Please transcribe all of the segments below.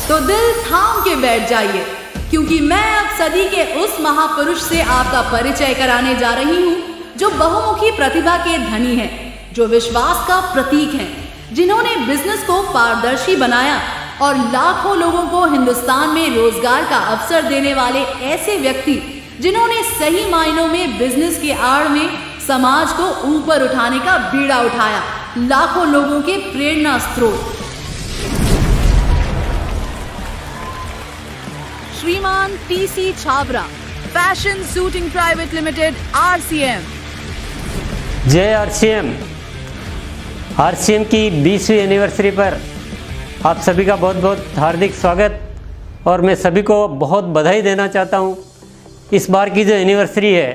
तो दिल थाम के बैठ जाइए, क्योंकि मैं अब सदी के उस महापुरुष से आपका परिचय कराने जा रही हूँ जो बहुमुखी प्रतिभा के धनी हैं, जो विश्वास का प्रतीक हैं, जिन्होंने बिजनेस को पारदर्शी बनाया और लाखों लोगों को हिंदुस्तान में रोजगार का अवसर देने वाले ऐसे व्यक्ति जिन्होंने सही मायनों में बिजनेस के आड़ में समाज को ऊपर उठाने का बीड़ा उठाया, लाखों लोगों के प्रेरणा स्रोत। श्रीमान TC Chhabra, fashion suiting private limited, RCM. जय आरसीएम। आरसीएम की 20वीं एनिवर्सरी पर आप सभी का बहुत बहुत हार्दिक स्वागत और मैं सभी को बहुत बधाई देना चाहता हूं। इस बार की जो एनिवर्सरी है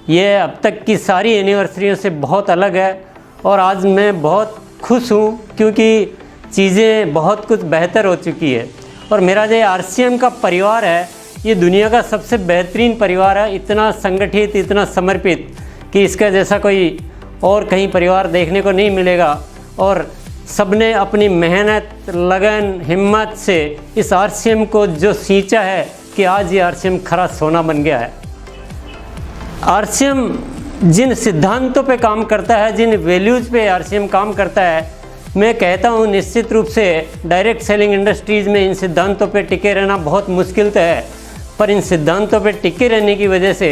ये अब तक की सारी एनिवर्सरियों से बहुत अलग है और आज मैं बहुत खुश हूं क्योंकि चीज़ें बहुत कुछ बेहतर हो चुकी है। और मेरा जो आरसीएम का परिवार है ये दुनिया का सबसे बेहतरीन परिवार है, इतना संगठित, इतना समर्पित कि इसका जैसा कोई और कहीं परिवार देखने को नहीं मिलेगा। और सबने अपनी मेहनत, लगन, हिम्मत से इस आरसीएम को जो सींचा है कि आज ये आरसीएम खरा सोना बन गया है। आरसीएम जिन सिद्धांतों पे काम करता है, जिन वैल्यूज़ पे आरसीएम काम करता है, मैं कहता हूँ निश्चित रूप से डायरेक्ट सेलिंग इंडस्ट्रीज़ में इन सिद्धांतों पे टिके रहना बहुत मुश्किल तो है, पर इन सिद्धांतों पे टिके रहने की वजह से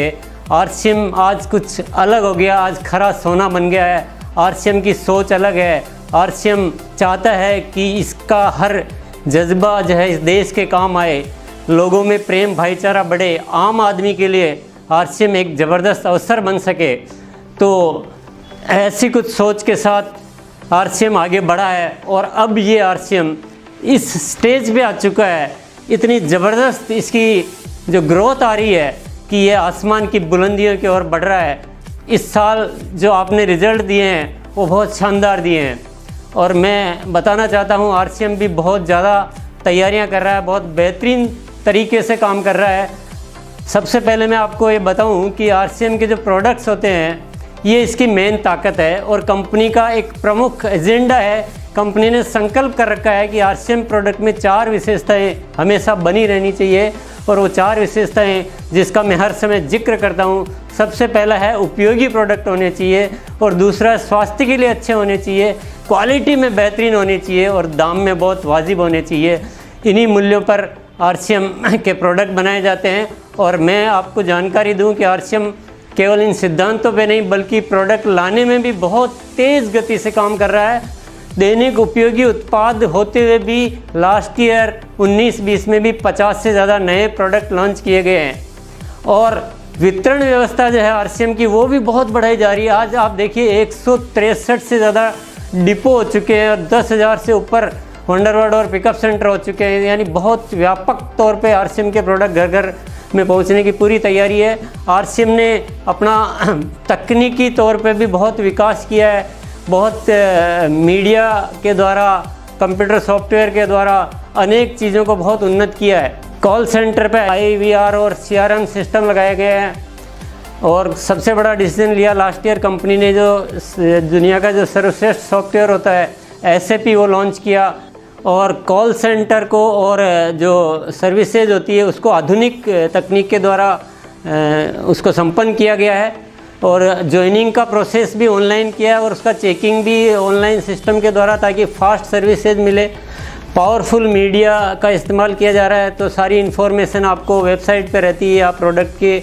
आरसीएम आज कुछ अलग हो गया, आज खरा सोना बन गया है। आरसीएम की सोच अलग है। आरसीएम चाहता है कि इसका हर जज्बा जो है इस देश के काम आए, लोगों में प्रेम भाईचारा बढ़े, आम आदमी के लिए आरसीएम एक ज़बरदस्त अवसर बन सके। तो ऐसी कुछ सोच के साथ आरसीएम आगे बढ़ा है और अब ये आरसीएम इस स्टेज पे आ चुका है, इतनी ज़बरदस्त इसकी जो ग्रोथ आ रही है कि ये आसमान की बुलंदियों की ओर बढ़ रहा है। इस साल जो आपने रिज़ल्ट दिए हैं वो बहुत शानदार दिए हैं और मैं बताना चाहता हूँ आरसीएम भी बहुत ज़्यादा तैयारियाँ कर रहा है, बहुत बेहतरीन तरीके से काम कर रहा है। सबसे पहले मैं आपको ये बताऊँ कि आरसीएम के जो प्रोडक्ट्स होते हैं ये इसकी मेन ताकत है और कंपनी का एक प्रमुख एजेंडा है। कंपनी ने संकल्प कर रखा है कि आरसीएम प्रोडक्ट में 4 विशेषताएं हमेशा बनी रहनी चाहिए और वो 4 विशेषताएं जिसका मैं हर समय जिक्र करता हूँ, सबसे पहला है उपयोगी प्रोडक्ट होने चाहिए और दूसरा स्वास्थ्य के लिए अच्छे होने चाहिए, क्वालिटी में बेहतरीन होनी चाहिए और दाम में बहुत वाजिब होने चाहिए। इन्हीं मूल्यों पर आरसीएम के प्रोडक्ट बनाए जाते हैं और मैं आपको जानकारी दूँ कि आरसीएम केवल इन सिद्धांतों पे नहीं बल्कि प्रोडक्ट लाने में भी बहुत तेज़ गति से काम कर रहा है। दैनिक उपयोगी उत्पाद होते हुए भी लास्ट ईयर 19-20 में भी 50 से ज़्यादा नए प्रोडक्ट लॉन्च किए गए हैं और वितरण व्यवस्था जो है आरसीएम की वो भी बहुत बढ़ाई जा रही है। आज आप देखिए 163 से ज़्यादा डिपो हो चुके हैं और 10,000 से ऊपर वंडरवर्ड और पिकअप सेंटर हो चुके हैं, यानी बहुत व्यापक तौर पे आरसीएम के प्रोडक्ट घर घर में पहुंचने की पूरी तैयारी है। आरसीएम ने अपना तकनीकी तौर पे भी बहुत विकास किया है, बहुत मीडिया के द्वारा, कंप्यूटर सॉफ्टवेयर के द्वारा अनेक चीज़ों को बहुत उन्नत किया है। कॉल सेंटर पे IVR और CRM सिस्टम लगाए गए हैं और सबसे बड़ा डिसीजन लिया लास्ट ईयर कंपनी ने, जो दुनिया का जो सर्वश्रेष्ठ सॉफ्टवेयर होता है SAP वो लॉन्च किया और कॉल सेंटर को और जो सर्विसेज होती है उसको आधुनिक तकनीक के द्वारा उसको संपन्न किया गया है और ज्वाइनिंग का प्रोसेस भी ऑनलाइन किया है और उसका चेकिंग भी ऑनलाइन सिस्टम के द्वारा, ताकि फास्ट सर्विसेज मिले। पावरफुल मीडिया का इस्तेमाल किया जा रहा है तो सारी इन्फॉर्मेशन आपको वेबसाइट पे रहती है, या प्रोडक्ट के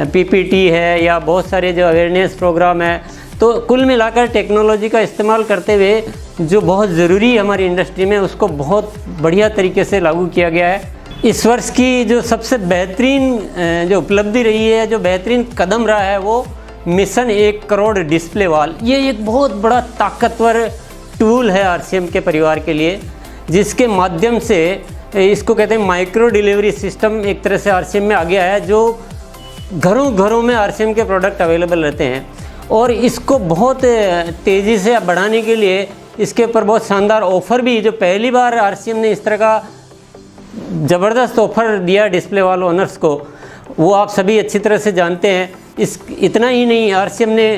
PPT है या बहुत सारे जो अवेयरनेस प्रोग्राम है। तो कुल मिलाकर टेक्नोलॉजी का इस्तेमाल करते हुए जो बहुत ज़रूरी है हमारी इंडस्ट्री में उसको बहुत बढ़िया तरीके से लागू किया गया है। इस वर्ष की जो सबसे बेहतरीन जो उपलब्धि रही है, जो बेहतरीन कदम रहा है, वो मिशन 1 करोड़ डिस्प्ले वॉल। ये एक बहुत बड़ा ताकतवर टूल है आरसीएम के परिवार के लिए, जिसके माध्यम से इसको कहते हैं माइक्रो डिलीवरी सिस्टम एक तरह से आरसीएम में आ गया है, जो घरों घरों में आरसीएम के प्रोडक्ट अवेलेबल रहते हैं और इसको बहुत तेज़ी से बढ़ाने के लिए इसके ऊपर बहुत शानदार ऑफ़र भी, जो पहली बार आरसीएम ने इस तरह का ज़बरदस्त ऑफ़र दिया डिस्प्ले वॉल ओनर्स को, वो आप सभी अच्छी तरह से जानते हैं। इतना ही नहीं, आरसीएम ने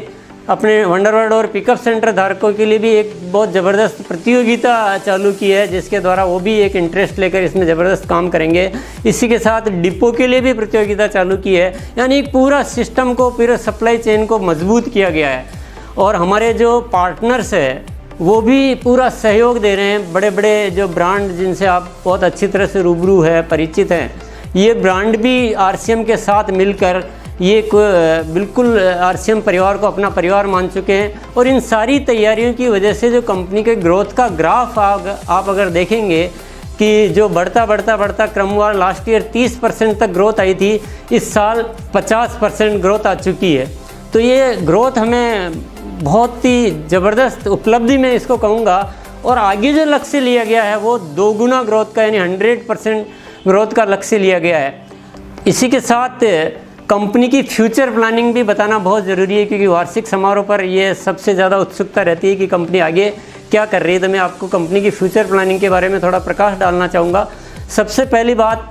अपने वंडरवर्ल्ड और पिकअप सेंटर धारकों के लिए भी एक बहुत ज़बरदस्त प्रतियोगिता चालू की है, जिसके द्वारा वो भी एक इंटरेस्ट लेकर इसमें ज़बरदस्त काम करेंगे। इसी के साथ डिपो के लिए भी प्रतियोगिता चालू की है, यानी पूरा सिस्टम को, पूरे सप्लाई चेन को मजबूत किया गया है। और हमारे जो पार्टनर्स हैं वो भी पूरा सहयोग दे रहे हैं। बड़े बड़े जो ब्रांड जिनसे आप बहुत अच्छी तरह से रूबरू है, परिचित हैं, ये ब्रांड भी आरसीएम के साथ मिलकर ये बिल्कुल आरसीएम परिवार को अपना परिवार मान चुके हैं। और इन सारी तैयारियों की वजह से जो कंपनी के ग्रोथ का ग्राफ आप अगर देखेंगे कि जो बढ़ता क्रमवार लास्ट ईयर 30% तक ग्रोथ आई थी, इस साल 50% ग्रोथ आ चुकी है। तो ये ग्रोथ हमें बहुत ही ज़बरदस्त उपलब्धि में इसको कहूँगा। और आगे जो लक्ष्य लिया गया है वो 2 गुना ग्रोथ का, यानी 100% ग्रोथ का लक्ष्य लिया गया है। इसी के साथ कंपनी की फ्यूचर प्लानिंग भी बताना बहुत ज़रूरी है, क्योंकि वार्षिक समारोह पर ये सबसे ज़्यादा उत्सुकता रहती है कि कंपनी आगे क्या कर रही है। तो मैं आपको कंपनी की फ्यूचर प्लानिंग के बारे में थोड़ा प्रकाश डालना चाहूँगा। सबसे पहली बात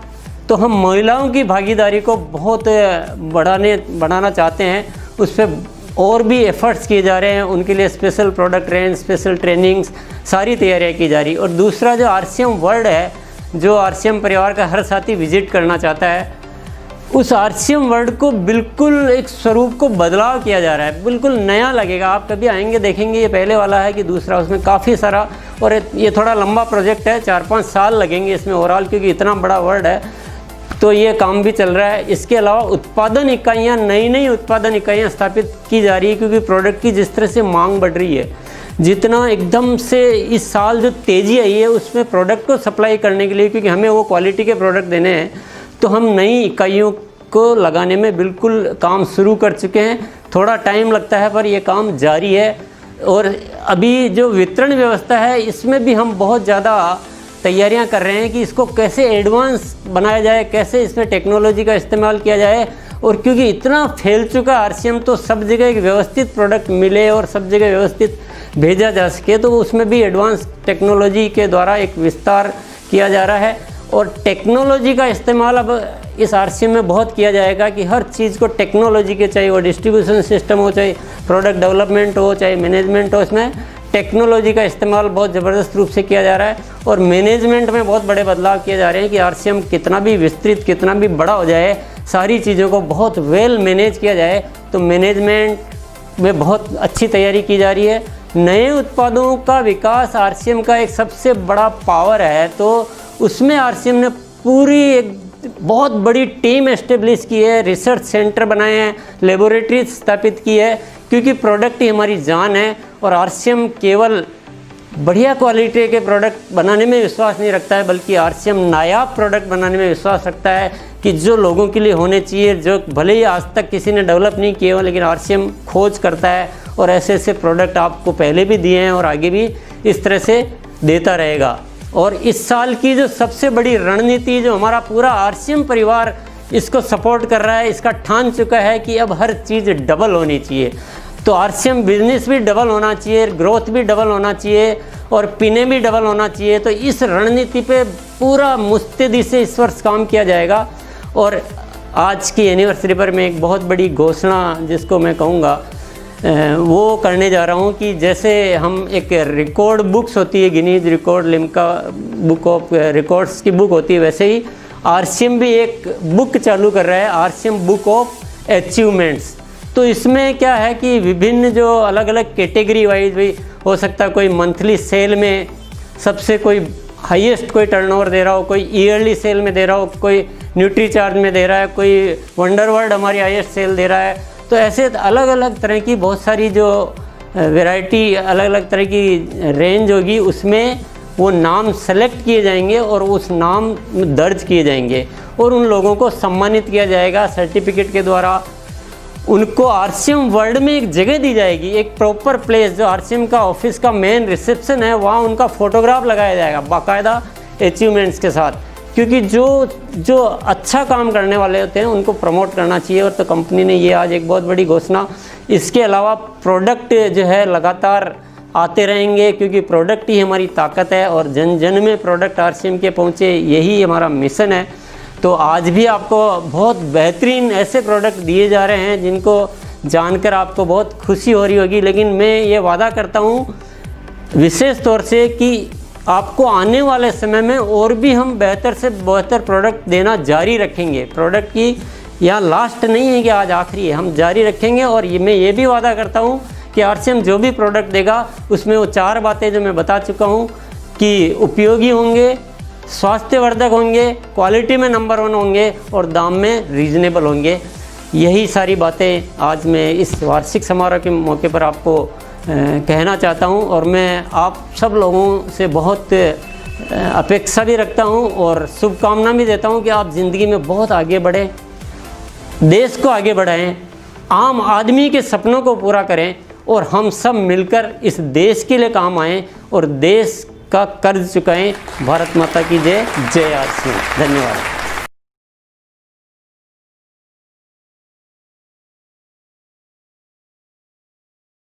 तो हम महिलाओं की भागीदारी को बहुत बढ़ाना चाहते हैं। उस पर और भी एफर्ट्स किए जा रहे हैं, उनके लिए special product range, special trainings, सारी तैयारियाँ की जा रही। और दूसरा जो आरसीएम वर्ल्ड है, जो आरसीएम परिवार का हर साथी विजिट करना चाहता है, उस आरसीएम वर्ल्ड को बिल्कुल एक स्वरूप को बदलाव किया जा रहा है, बिल्कुल नया लगेगा। आप कभी आएंगे देखेंगे ये पहले वाला है कि दूसरा, उसमें काफ़ी सारा, और ये थोड़ा लंबा प्रोजेक्ट है, 4-5 साल लगेंगे इसमें ओवरऑल, क्योंकि इतना बड़ा वर्ल्ड है। तो ये काम भी चल रहा है। इसके अलावा उत्पादन इकाइयाँ, नई उत्पादन इकाइयाँ स्थापित की जा रही है, क्योंकि प्रोडक्ट की जिस तरह से मांग बढ़ रही है, जितना एकदम से इस साल जो तेज़ी आई है उसमें प्रोडक्ट को सप्लाई करने के लिए, क्योंकि हमें वो क्वालिटी के प्रोडक्ट देने हैं, तो हम नई इकाइयों को लगाने में बिल्कुल काम शुरू कर चुके हैं। थोड़ा टाइम लगता है पर ये काम जारी है। और अभी जो वितरण व्यवस्था है इसमें भी हम बहुत ज़्यादा तैयारियां कर रहे हैं कि इसको कैसे एडवांस बनाया जाए, कैसे इसमें टेक्नोलॉजी का इस्तेमाल किया जाए। और क्योंकि इतना फैल चुका आरसीएम, तो सब जगह एक व्यवस्थित प्रोडक्ट मिले और सब जगह व्यवस्थित भेजा जा सके, तो उसमें भी एडवांस टेक्नोलॉजी के द्वारा एक विस्तार किया जा रहा है। और टेक्नोलॉजी का इस्तेमाल अब इस आरसीएम में बहुत किया जाएगा कि हर चीज़ को टेक्नोलॉजी के, चाहे वो डिस्ट्रीब्यूशन सिस्टम हो, चाहे प्रोडक्ट डेवलपमेंट हो, चाहे मैनेजमेंट हो, इसमें टेक्नोलॉजी का इस्तेमाल बहुत ज़बरदस्त रूप से किया जा रहा है। और मैनेजमेंट में बहुत बड़े बदलाव किए जा रहे हैं कि आरसीएम कितना भी विस्तृत, कितना भी बड़ा हो जाए, सारी चीज़ों को बहुत वेल मैनेज किया जाए। तो मैनेजमेंट में बहुत अच्छी तैयारी की जा रही है। नए उत्पादों का विकास आरसीएम का एक सबसे बड़ा पावर है, तो उसमें आरसीएम ने पूरी एक बहुत बड़ी टीम एस्टेब्लिश की है, रिसर्च सेंटर बनाए हैं, लेबोरेटरी स्थापित की है, क्योंकि प्रोडक्ट ही हमारी जान है। और आरसीएम केवल बढ़िया क्वालिटी के प्रोडक्ट बनाने में विश्वास नहीं रखता है, बल्कि आरसीएम नायाब प्रोडक्ट बनाने में विश्वास रखता है कि जो लोगों के लिए होने चाहिए, जो भले ही आज तक किसी ने डेवलप नहीं किए हो, लेकिन आरसीएम खोज करता है और ऐसे ऐसे प्रोडक्ट आपको पहले भी दिए हैं और आगे भी इस तरह से देता रहेगा। और इस साल की जो सबसे बड़ी रणनीति, जो हमारा पूरा आरसीएम परिवार इसको सपोर्ट कर रहा है, इसका ठान चुका है कि अब हर चीज़ डबल होनी चाहिए। तो आरसीएम बिजनेस भी डबल होना चाहिए, ग्रोथ भी डबल होना चाहिए और पीने भी डबल होना चाहिए। तो इस रणनीति पे पूरा मुस्तैदी से इस वर्ष काम किया जाएगा। और आज की एनिवर्सरी पर मैं एक बहुत बड़ी घोषणा, जिसको मैं कहूँगा, वो करने जा रहा हूँ कि जैसे हम एक रिकॉर्ड बुक्स होती है, Guinness record, Limca book of records की बुक होती है, वैसे ही आरसीएम भी एक बुक चालू कर रहा है, आरसीएम बुक ऑफ अचीवमेंट्स। तो इसमें क्या है कि विभिन्न जो अलग अलग कैटेगरी वाइज भी हो सकता है, कोई मंथली सेल में सबसे कोई हाईएस्ट कोई टर्नओवर दे रहा हो, कोई ईयरली सेल में दे रहा हो, कोई न्यूट्री चार्ज में दे रहा है, कोई वंडरवर्ल्ड हमारी हाईएस्ट सेल दे रहा है। तो ऐसे अलग अलग तरह की बहुत सारी जो वैरायटी, अलग अलग तरह की रेंज होगी, उसमें वो नाम सेलेक्ट किए जाएंगे और उस नाम दर्ज किए जाएंगे और उन लोगों को सम्मानित किया जाएगा सर्टिफिकेट के द्वारा। उनको आरसीएम वर्ल्ड में एक जगह दी जाएगी, एक प्रॉपर प्लेस, जो आरसीएम का ऑफिस का मेन रिसेप्शन है, वहाँ उनका फोटोग्राफ लगाया जाएगा बाकायदा अचीवमेंट्स के साथ। क्योंकि जो अच्छा काम करने वाले होते हैं उनको प्रमोट करना चाहिए। और तो कंपनी ने ये आज एक बहुत बड़ी घोषणा। इसके अलावा प्रोडक्ट जो है लगातार आते रहेंगे, क्योंकि प्रोडक्ट ही हमारी ताकत है और जन जन में प्रोडक्ट आरसीएम के पहुँचे, यही हमारा मिशन है। तो आज भी आपको बहुत बेहतरीन ऐसे प्रोडक्ट दिए जा रहे हैं जिनको जानकर आपको बहुत खुशी हो रही होगी, लेकिन मैं ये वादा करता हूँ विशेष तौर से कि आपको आने वाले समय में और भी हम बेहतर से बेहतर प्रोडक्ट देना जारी रखेंगे। प्रोडक्ट की यहाँ लास्ट नहीं है कि आज आखिरी है, हम जारी रखेंगे। और मैं ये भी वादा करता हूँ कि आरसीएम जो भी प्रोडक्ट देगा उसमें वो 4 बातें जो मैं बता चुका हूँ कि उपयोगी होंगे, स्वास्थ्यवर्धक होंगे, क्वालिटी में नंबर 1 होंगे और दाम में रीजनेबल होंगे। यही सारी बातें आज मैं इस वार्षिक समारोह के मौके पर आपको कहना चाहता हूं। और मैं आप सब लोगों से बहुत अपेक्षा भी रखता हूं और शुभकामना भी देता हूं कि आप ज़िंदगी में बहुत आगे बढ़ें, देश को आगे बढ़ाएं, आम आदमी के सपनों को पूरा करें और हम सब मिलकर इस देश के लिए काम आएँ और देश का कर्ज चुकाएं। भारत माता की जय। जय आरसीएम। धन्यवाद।